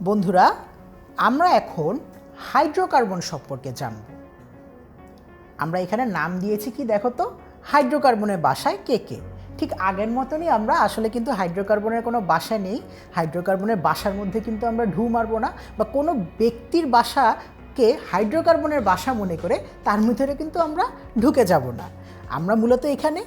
বন্ধুরা, আমরা এখন হাইড্রোকার্বন সম্পর্কে জানব। আমরা এখানে নাম দিয়েছি কি দেখো তো, হাইড্রোকার্বনের বাসায় কে কে। ঠিক আগের মতনই আমরা আসলে কিন্তু হাইড্রোকার্বনের কোনো বাসা নেই। হাইড্রোকার্বনের বাসার মধ্যে কিন্তু আমরা ঢু মারবো না, বা কোনো ব্যক্তির বাসাকে হাইড্রোকার্বনের বাসা মনে করে তার ভিতরে কিন্তু আমরা ঢুকে যাব না। আমরা মূলত এখানে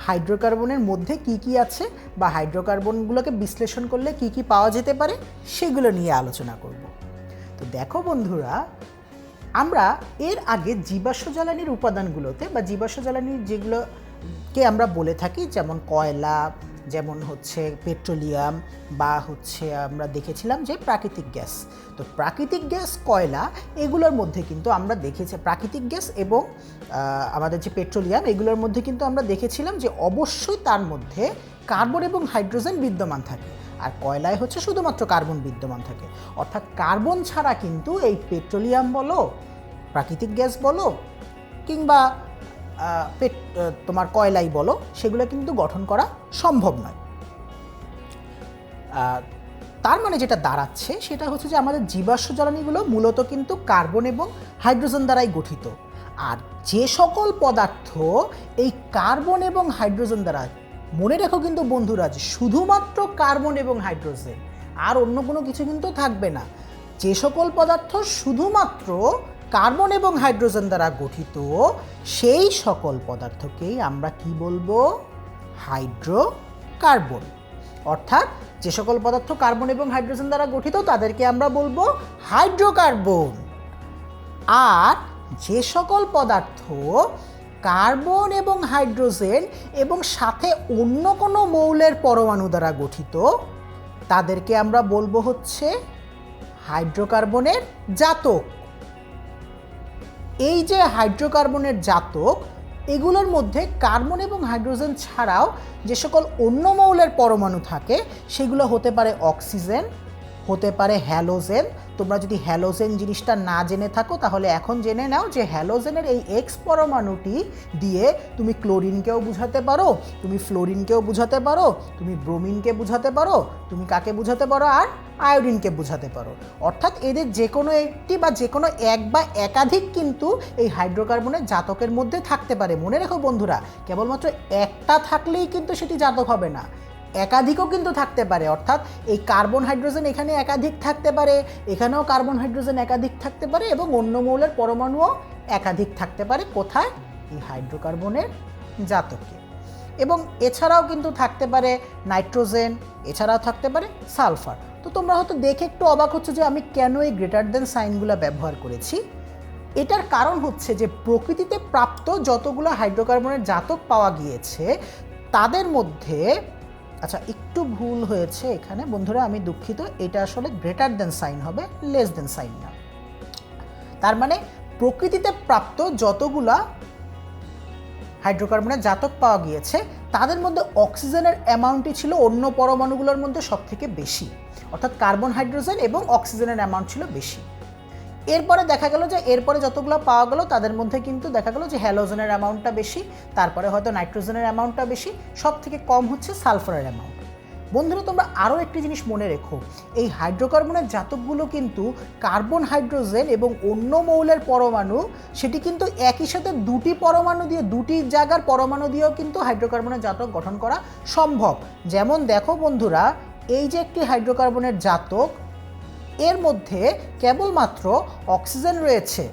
হাইড্রোকার্বনের মধ্যে কি কি আছে বা হাইড্রোকার্বনগুলোকে বিশ্লেষণ করলে কি কি পাওয়া যেতে পারে সেগুলো নিয়ে আলোচনা করব। তো দেখো বন্ধুরা, আমরা এর আগে জীবাশ্ম জ্বালানির উপাদানগুলোতে বা জীবাশ্ম জ্বালানির যেগুলোকে আমরা বলে থাকি, যেমন কয়লা, যেমন হচ্ছে পেট্রোলিয়াম, বা হচ্ছে আমরা দেখেছিলাম যে প্রাকৃতিক গ্যাস। তো প্রাকৃতিক গ্যাস, কয়লা, এগুলোর মধ্যে কিন্তু আমরা দেখেছি প্রাকৃতিক গ্যাস এবং আমাদের যে পেট্রোলিয়াম, এগুলোর মধ্যে কিন্তু আমরা দেখেছিলাম যে অবশ্যই তার মধ্যে কার্বন এবং হাইড্রোজেন বিদ্যমান থাকে, আর কয়লায় হচ্ছে শুধুমাত্র কার্বন বিদ্যমান থাকে। অর্থাৎ কার্বন ছাড়া কিন্তু এই পেট্রোলিয়াম বলো, প্রাকৃতিক গ্যাস বলো, কিংবা তোমার কয়লাই বলো, সেগুলো কিন্তু গঠন করা সম্ভব নয়। তার মানে যেটা দাঁড়াচ্ছে সেটা হচ্ছে যে আমাদের জীবাশ্ম জ্বালানিগুলো মূলত কিন্তু কার্বন এবং হাইড্রোজেন দ্বারাই গঠিত। আর যে সকল পদার্থ এই কার্বন এবং হাইড্রোজেন দ্বারা, মনে রেখো কিন্তু বন্ধুরা, যে শুধুমাত্র কার্বন এবং হাইড্রোজেন, আর অন্য কোনো কিছু কিন্তু থাকবে না। যে সকল পদার্থ শুধুমাত্র কার্বন এবং হাইড্রোজেন দ্বারা গঠিত, সেই সকল পদার্থকেই আমরা কি বলবো? হাইড্রোকার্বন। অর্থাৎ যে সকল পদার্থ কার্বন এবং হাইড্রোজেন দ্বারা গঠিত তাদেরকে আমরা বলবো হাইড্রোকার্বন। আর যে সকল পদার্থ কার্বন এবং হাইড্রোজেন এবং সাথে অন্য কোনো মৌলের পরমাণু দ্বারা গঠিত, তাদেরকে আমরা বলবো হচ্ছে হাইড্রোকার্বনের জাতক। এই যে হাইড্রোকার্বনের জাতক, এগুলোর মধ্যে কার্বন এবং হাইড্রোজেন ছাড়াও যে সকল অন্য মৌলের পরমাণু থাকে, সেগুলো হতে পারে অক্সিজেন, হতে পারে হ্যালোজেন। তোমরা যদি হ্যালোজেন জিনিসটা না জেনে থাকো তাহলে এখন জেনে নাও যে হ্যালোজেনের এই এক্স পরমাণুটি দিয়ে তুমি ক্লোরিনকেও বুঝাতে পারো, তুমি ফ্লোরিনকেও বুঝাতে পারো, তুমি ব্রোমিনকে বুঝাতে পারো, তুমি কাকে বুঝাতে পারো? আর আয়োডিনকে বুঝাতে পারো। অর্থাৎ এদের যে কোনো একটি বা যে কোনো এক বা একাধিক কিন্তু এই হাইড্রোকার্বনের জাতকের মধ্যে থাকতে পারে। মনে রেখো বন্ধুরা, কেবলমাত্র একটা থাকলেই কিন্তু সেটি জাতক হবে না, একাধিকও কিন্তু থাকতে পারে। অর্থাৎ এই কার্বন হাইড্রোজেন এখানে একাধিক থাকতে পারে, এখানেও কার্বন হাইড্রোজেন একাধিক থাকতে পারে, এবং অন্য মৌলের পরমাণুও একাধিক থাকতে পারে। কোথায়? এই হাইড্রোকার্বনের জাতকে। এবং এছাড়াও কিন্তু থাকতে পারে নাইট্রোজেন, এছাড়াও থাকতে পারে সালফার। তো তোমরা হয়তো দেখে একটু অবাক হচ্ছে যে আমি কেন এই গ্রেটার দেন সাইনগুলো ব্যবহার করেছি। এটার কারণ হচ্ছে যে প্রকৃতিতে প্রাপ্ত যতগুলো হাইড্রোকার্বনের জাতক পাওয়া গিয়েছে তাদের মধ্যে, আচ্ছা একটু ভুল হয়েছে এখানে বন্ধুরা, আমি দুঃখিত, এটা আসলে গ্রেটার দেন সাইন হবে, লেস দেন সাইন না। তার মানে প্রকৃতিতে প্রাপ্ত যতগুলা হাইড্রোকার্বনের জাতক পাওয়া গিয়েছে তাদের মধ্যে অক্সিজেনের অ্যামাউন্টই ছিল অন্য পরমাণুগুলোর মধ্যে সবথেকে বেশি। অর্থাৎ কার্বন, হাইড্রোজেন এবং অক্সিজেনের অ্যামাউন্ট ছিল বেশি। এরপরে দেখা গেল যে এরপরে যতগুলো পাওয়া গেল তাদের মধ্যে কিন্তু দেখা গেল যে হ্যালোজেনের অ্যামাউন্টটা বেশি, তারপরে হয়তো নাইট্রোজেনের অ্যামাউন্টটা বেশি, সব থেকে কম হচ্ছে সালফারের অ্যামাউন্ট। বন্ধুরা, তোমরা আরও একটি জিনিস মনে রেখো, এই হাইড্রোকার্বনের জাতকগুলো কিন্তু কার্বন, হাইড্রোজেন এবং অন্য মৌলের পরমাণু, সেটি কিন্তু একই সাথে দুটি পরমাণু দিয়ে, দুটি জায়গার পরমাণু দিয়েও কিন্তু হাইড্রোকার্বনের জাতক গঠন করা সম্ভব। যেমন দেখো বন্ধুরা, এই যে একটি হাইড্রোকার্বনের জাতক, এর মধ্যে কেবলমাত্র অক্সিজেন রয়েছে,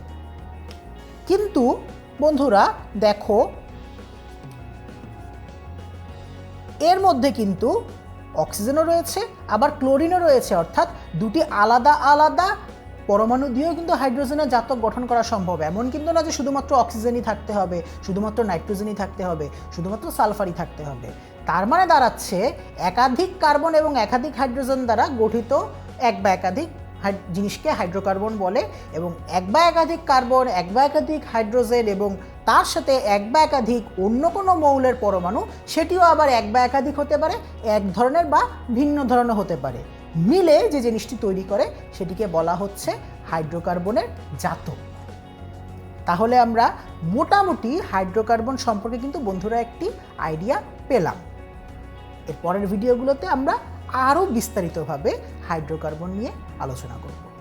কিন্তু বন্ধুরা দেখো এর মধ্যে কিন্তু অক্সিজেনও রয়েছে, আবার ক্লোরিনও রয়েছে। অর্থাৎ দুটি আলাদা আলাদা পরমাণু দিয়েও কিন্তু হাইড্রোজেনের জাতক গঠন করা সম্ভব। এমন কিন্তু না যে শুধুমাত্র অক্সিজেনই থাকতে হবে, শুধুমাত্র নাইট্রোজেনই থাকতে হবে, শুধুমাত্র সালফারই থাকতে হবে। তার মানে দাঁড়াচ্ছে একাধিক কার্বন এবং একাধিক হাইড্রোজেন দ্বারা গঠিত এক বা একাধিক জিনিসকে হাইড্রোকার্বন বলে, এবং এক বা একাধিক কার্বন, এক বা একাধিক হাইড্রোজেন এবং তার সাথে এক বা একাধিক অন্য কোনো মৌলের পরমাণু, সেটিও আবার এক বা একাধিক হতে পারে, এক ধরনের বা ভিন্ন ধরনের হতে পারে। মিলে যে জিনিসটি তৈরি করে সেটিকে বলা হচ্ছে হাইড্রোকার্বনের জাতক। তাহলে আমরা মোটামুটি হাইড্রোকার্বন সম্পর্কে কিন্তু বন্ধুরা একটি আইডিয়া পেলাম। এর পরের ভিডিওগুলোতে আমরা আরও বিস্তারিতভাবে হাইড্রোকার্বন নিয়ে আলোচনা করব।